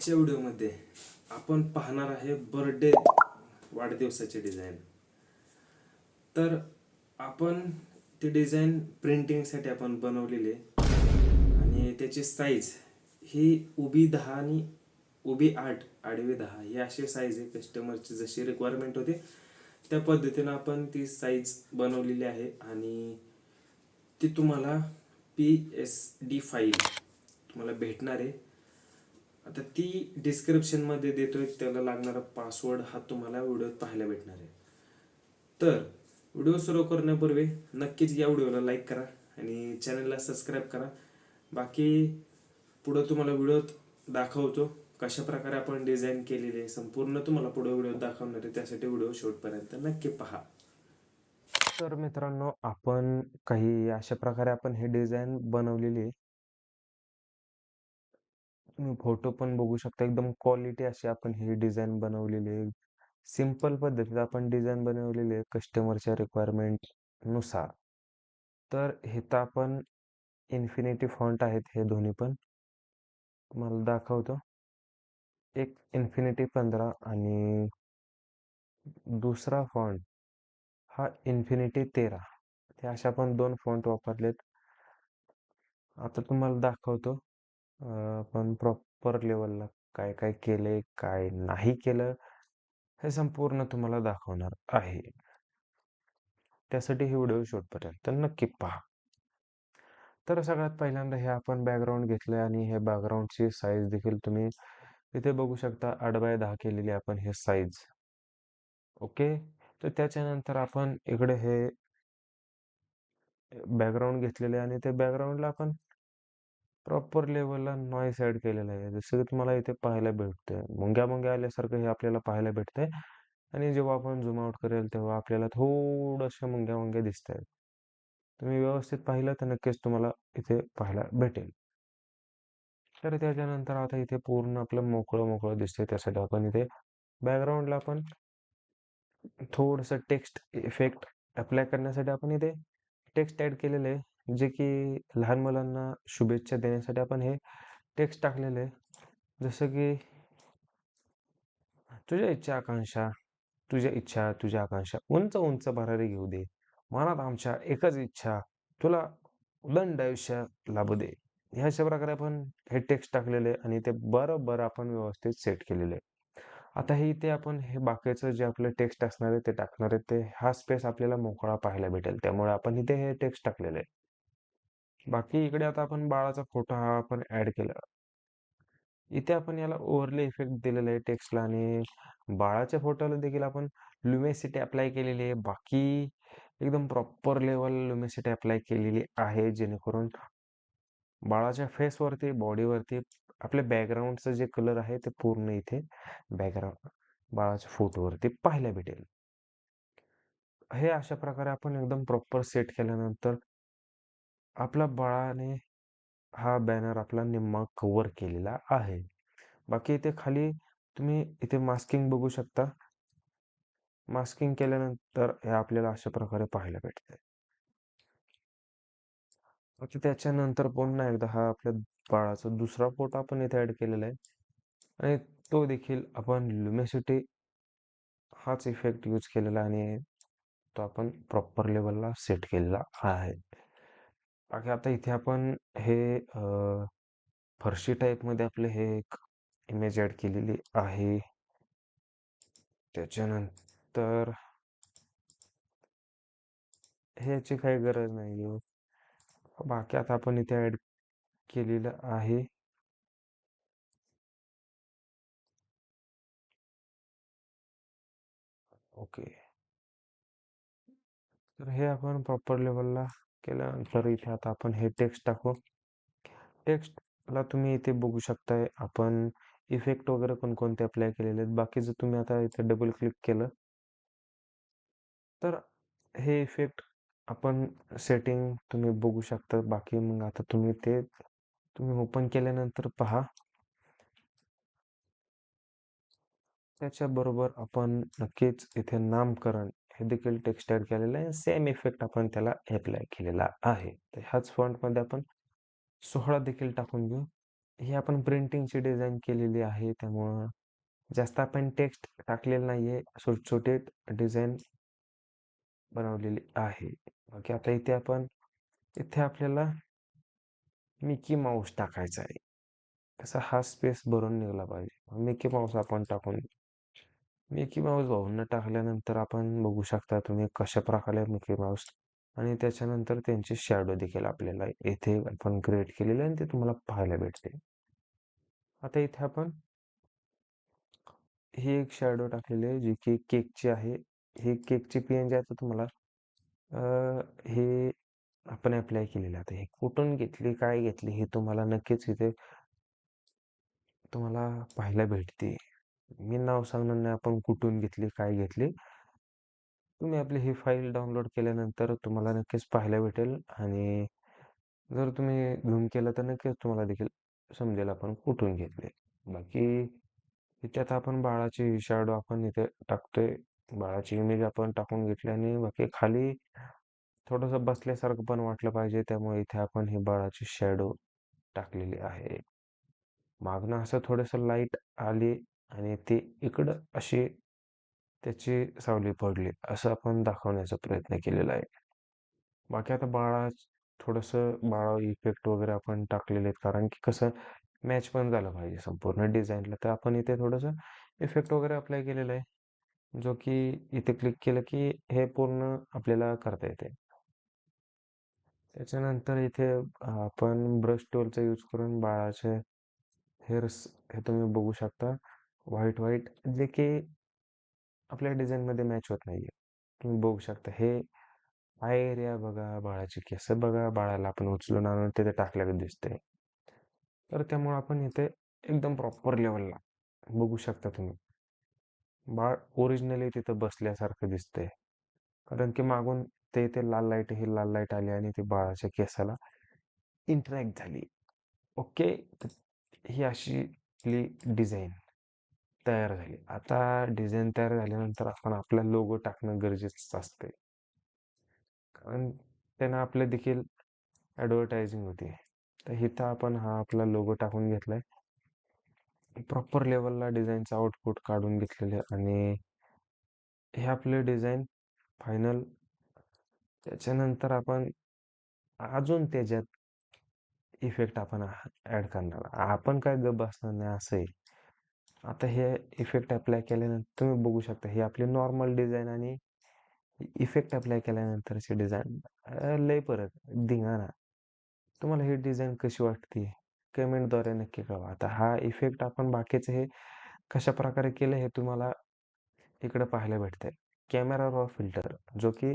आजच्या व्हिडिओमध्ये आपण पाहणार आहे बर्थडे वाढदिवसाची डिझाईन. तर आपण ती डिझाईन प्रिंटिंगसाठी आपण बनवलेली आहे आणि त्याची साईज ही उभी 10 आणि उभी 8, आडवी 10 ही अशी साईज आहे. कस्टमरची जशी रिक्वायरमेंट होती त्या पद्धतीनं आपण ती साईज बनवलेली आहे आणि ती तुम्हाला PSD फाईल तुम्हाला भेटणार आहे. आता ती डिस्क्रिप्शनमध्ये देतोय, त्याला लागणारा पासवर्ड हा तुम्हाला व्हिडिओत पाहायला भेटणार आहे. तर व्हिडिओ सुरू करण्यापूर्वी नक्कीच या व्हिडिओला लाईक करा आणि चॅनलला सबस्क्राईब करा. बाकी पुढं तुम्हाला व्हिडिओत दाखवतो कशा प्रकारे आपण डिझाईन केलेली आहे, संपूर्ण तुम्हाला पुढे व्हिडिओ दाखवणार आहे. त्यासाठी व्हिडिओ शेवटपर्यंत नक्की पहा. तर मित्रांनो, आपण काही अशा प्रकारे आपण हे डिझाईन बनवलेली आहे. तुम्ही फोटो पण बघू शकता, एकदम क्वालिटी अशी आपण ही डिझाईन बनवलेली आहे. सिंपल पद्धतीत आपण डिझाईन बनवलेली आहे कस्टमरच्या रिक्वायरमेंट नुसार. तर हे तर आपण इन्फिनिटी फॉन्ट आहेत हे दोन्ही पण तुम्हाला दाखवतो. एक इन्फिनिटी 15 आणि दुसरा फॉन्ट हा इन्फिनिटी 13. हे अशा आपण दोन फॉन्ट वापरलेत. आता तुम्हाला दाखवतो आपण प्रॉपर लेवलला काय काय केले, काय नाही केलं, हे संपूर्ण तुम्हाला दाखवणार आहे. त्यासाठी हे व्हिडिओ शेवटपर्यंत नक्की पहा. तर सगळ्यात पहिल्यांदा हे आपण बॅकग्राऊंड घेतलंय आणि हे बॅकग्राऊंडची साईज देखील तुम्ही इथे बघू शकता. 8x10 केलेली आपण हे साईज. ओके. तर त्याच्यानंतर आपण इकडे हे बॅकग्राऊंड घेतलेले आणि ते बॅकग्राऊंडला आपण प्रॉपर लेवलला नॉईस ऍड केलेला आहे. जसं की तुम्हाला इथे पाहायला भेटतंय, मुंग्या मुंग्या आल्यासारखं हे आपल्याला पाहायला भेटतंय. आणि जेव्हा आपण झूम आउट करेल तेव्हा आपल्याला थोडंसं मुंग्या मुंग्या दिसत आहेत. तुम्ही व्यवस्थित पाहिलं तर नक्कीच तुम्हाला इथे पाहायला भेटेल. तर त्याच्यानंतर आता इथे पूर्ण आपलं मोकळं मोकळं दिसतंय. त्यासाठी आपण इथे बॅकग्राऊंडला आपण थोडंसं टेक्स्ट इफेक्ट अप्लाय करण्यासाठी आपण इथे टेक्स्ट ऍड केलेले आहे, जे की लहान मुलांना शुभेच्छा देण्यासाठी आपण हे टेक्स्ट टाकलेले आहे. जसं की तुझ्या इच्छा आकांक्षा, तुझ्या इच्छा तुझ्या आकांक्षा उंच उंच भरारी घेऊ दे, मनात आमच्या एकच इच्छा, तुला उदंड आयुष्य लाभू दे. ह्या अशा प्रकारे आपण हे टेक्स्ट टाकलेले आणि ते बरोबर आपण व्यवस्थित सेट केलेले. आता हे इथे आपण हे बाकीचं जे आपलं टेक्स्ट असणार आहे ते टाकणार आहे, ते हा स्पेस आपल्याला मोकळा पाहायला भेटेल, त्यामुळे आपण इथे हे टेक्स्ट टाकलेलं आहे. बाकी इकडे आता आपण बाळाचा फोटो हा आपण ऍड केला. इथे आपण याला ओव्हरले इफेक्ट दिलेला आहे टेक्स्टला आणि बाळाच्या फोटोला देखील आपण लुमिनिसिटी अप्लाय केलेली आहे. बाकी एकदम प्रॉपर लेवल लुमिनिसिटी अप्लाय केलेली आहे, जेणेकरून बाळाच्या फेसवरती, बॉडीवरती आपल्या बॅकग्राऊंडचं जे कलर आहे ते पूर्ण इथे बॅकग्राऊंड बाळाच्या फोटोवरती पाहायला भेटेल. हे अशा प्रकारे आपण एकदम प्रॉपर सेट केल्यानंतर आपल्या बाळाने हा बॅनर आपला निम्मा कव्हर केलेला आहे. बाकी इथे खाली तुम्ही इथे मास्किंग बघू शकता. मास्किंग केल्यानंतर हे आपल्याला अशा प्रकारे पाहायला भेटतंय. आता त्याच्यानंतर पुन्हा एकदा हा आपल्या बाळाचा दुसरा फोटो आपण इथे ऍड केलेला आहे आणि तो देखील आपण लुमिनिसिटी हाच इफेक्ट यूज केलेला आणि तो आपण प्रॉपर लेवलला सेट केलेला आहे. बाकी आता इथे आपण हे फरशी टाईप मध्ये आपले हे एक इमेज ऍड केलेली आहे. त्याच्यानंतर ह्याची काही गरज नाही. बाकी आता आपण इथे ऍड केलेलं आहे. ओके. तर हे आपण प्रॉपर लेवलला केल्यानंतर इथे आता आपण हे टेक्स्ट टाकू. टेक्स्टला तुम्ही इथे बघू शकताय आपण इफेक्ट वगैरे कोणते अप्लाय केलेले आहेत. बाकी जर तुम्ही आता इथे डबल क्लिक केलं तर हे इफेक्ट आपण सेटिंग तुम्ही बघू शकता. बाकी मग आता तुम्ही ओपन केल्यानंतर पहा. त्याच्याबरोबर आपण नक्कीच इथे नामकरण हे देखील टेक्स्ट ऍड केलेलं आहे. सेम इफेक्ट आपण त्याला अप्लाय केलेला आहे. तर ह्याच फॉन्टमध्ये आपण 16 देखील टाकून घेऊ. ही आपण प्रिंटिंगची डिझाइन केलेली आहे. त्यामुळं जास्त आपण टेक्स्ट टाकलेलं नाहीये. छोटे डिझाइन बनवलेली आहे. बाकी आता इथे आपल्याला मिकी माऊस टाकायचा आहे. कसा हा स्पेस भरून निघाला पाहिजे. मिकी माऊस आपण टाकून मिकी माऊस भाऊंना टाकल्यानंतर आपण बघू शकता तुम्ही कशाप्रकारे मिकी माऊस आणि त्याच्यानंतर त्यांची शॅडो देखील आपल्याला येथे आपण क्रिएट केलेली आहे आणि ते तुम्हाला पाहायला भेटते. आता इथे आपण ही एक शॅडो टाकलेली आहे जी की केकची आहे. ही केकची पी-एन-जी आता तुम्हाला हे आपण अप्लाय केलेलं आहे. आता हे कुठून घेतली, काय घेतली हे तुम्हाला नक्कीच इथे तुम्हाला पाहायला भेटते. मी नाव सांगणार नाही आपण कुठून घेतली, काय घेतली. तुम्ही आपली ही फाईल डाउनलोड केल्यानंतर तुम्हाला नक्कीच पाहायला भेटेल आणि जर तुम्ही झूम केलं तर नक्कीच तुम्हाला देखील समजेल आपण कुठून घेतले. बाकी इथे आता आपण बाळाची शॅडो आपण इथे टाकतोय. बाळाची इमेज आपण टाकून घेतली आणि बाकी खाली थोडंसं बसल्यासारखं पण वाटलं पाहिजे. त्यामुळे इथे आपण ही बाळाची शॅडो टाकलेली आहे. मागनं असं थोडंसं लाईट आली आणि ती इकडं अशी त्याची सावली पडली, असं आपण दाखवण्याचा प्रयत्न केलेला आहे. बाकी आता थोडंसं बाळा इफेक्ट वगैरे आपण टाकलेले आहेत, कारण की कसं मॅच पण झालं पाहिजे संपूर्ण डिझाईनला. तर आपण इथे थोडंसं इफेक्ट वगैरे अप्लाय केलेला आहे, जो की इथे क्लिक केलं की हे पूर्ण आपल्याला करता येते. त्याच्यानंतर इथे आपण ब्रश टूलचा यूज करून बाळाचे हेअर्स हे तुम्ही बघू शकता. व्हाईट व्हाईट जे की आपल्या डिझाईनमध्ये मॅच होत नाहीये. तुम्ही बघू शकता. हे आय एरिया बघा, बाळाचे केस बघा, बाळाला आपण उचलून आणून तिथे टाकल्यागत दिसतंय. तर त्यामुळे आपण इथे एकदम प्रॉपर लेवलला बघू शकता तुम्ही. बाळ ओरिजिनली तिथं बसल्यासारखं दिसतंय. कारण की मागून ते लाल लाईट ही लाल लाईट आली आणि ती बाळाच्या केसाला इंटरॅक्ट झाली. ओके. तर ही अशी आपली डिझाईन तयार झाली. आता डिझाईन तयार झाल्यानंतर आपण आपला लोगो टाकणं गरजेचं असतंय. कारण त्यानं आपलं देखील ॲडव्हर्टायझिंग होते. तर इथं आपण हा आपला लोगो टाकून घेतलाय. प्रॉपर लेवलला डिझाईनचं आउटपुट काढून घेतलेले आणि हे आपले डिझाईन फायनल. त्याच्यानंतर आपण अजून त्याच्यात इफेक्ट आपण ॲड करणार. आपण काय गप्प बसणार नाही असं आहे. आता हे इफेक्ट अप्लाय केल्यानंतर तुम्ही बघू शकता ही आपली नॉर्मल डिझाईन आणि इफेक्ट अप्लाय केल्यानंतरची डिझाईन लय फरक धिंगाणा. तुम्हाला ही डिझाईन कशी वाटते? कमेंटद्वारे नक्की कळवा. आता हा इफेक्ट आपण बाकीचं हे कशाप्रकारे केलं हे तुम्हाला इकडं पाहायला भेटतंय. कॅमेरा रॉ फिल्टर जो की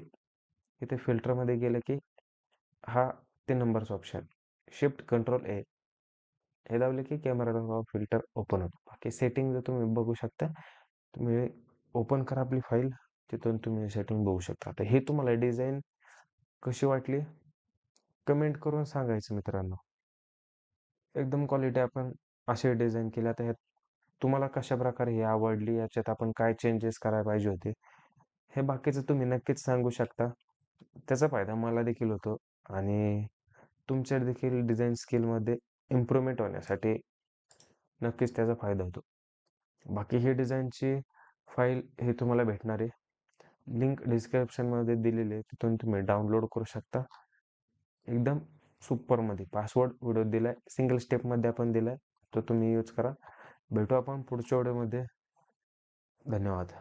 इथे फिल्टरमध्ये गेलं की हा ते नंबरचं ऑप्शन शिफ्ट कंट्रोल ए हे दाबले की कॅमेरा रॉ फिल्टर ओपन होतो. बाकी सेटिंग जर तुम्ही बघू शकता. तुम्ही ओपन करा आपली फाईल. तिथून तुम्ही सेटिंग बघू शकता. आता हे तुम्हाला डिझाईन कशी वाटली? कमेंट करून सांगायचं मित्रांनो. एकदम क्वालिटी आपण अशी डिझाईन केली. आता ह्यात तुम्हाला कशाप्रकारे ही आवडली? याच्यात आपण काय चेंजेस करायला पाहिजे होते? हे बाकीचं तुम्ही नक्कीच सांगू शकता. त्याचा फायदा मला देखील होतो आणि तुमच्या देखील डिझाईन स्किलमध्ये इम्प्रूव्हमेंट होण्यासाठी नक्कीच त्याचा फायदा होतो. बाकी ही डिझाईनची फाईल हे तुम्हाला भेटणार आहे. लिंक डिस्क्रिप्शनमध्ये दिलेली आहे. तिथून तुम्ही डाउनलोड करू शकता. एकदम सुपरमध्ये पासवर्ड व्हिडिओ दिलाय. सिंगल स्टेपमध्ये आपण दिलाय. तो तुम्ही यूज करा. भेटू आपण पुढच्या व्हिडिओमध्ये. धन्यवाद.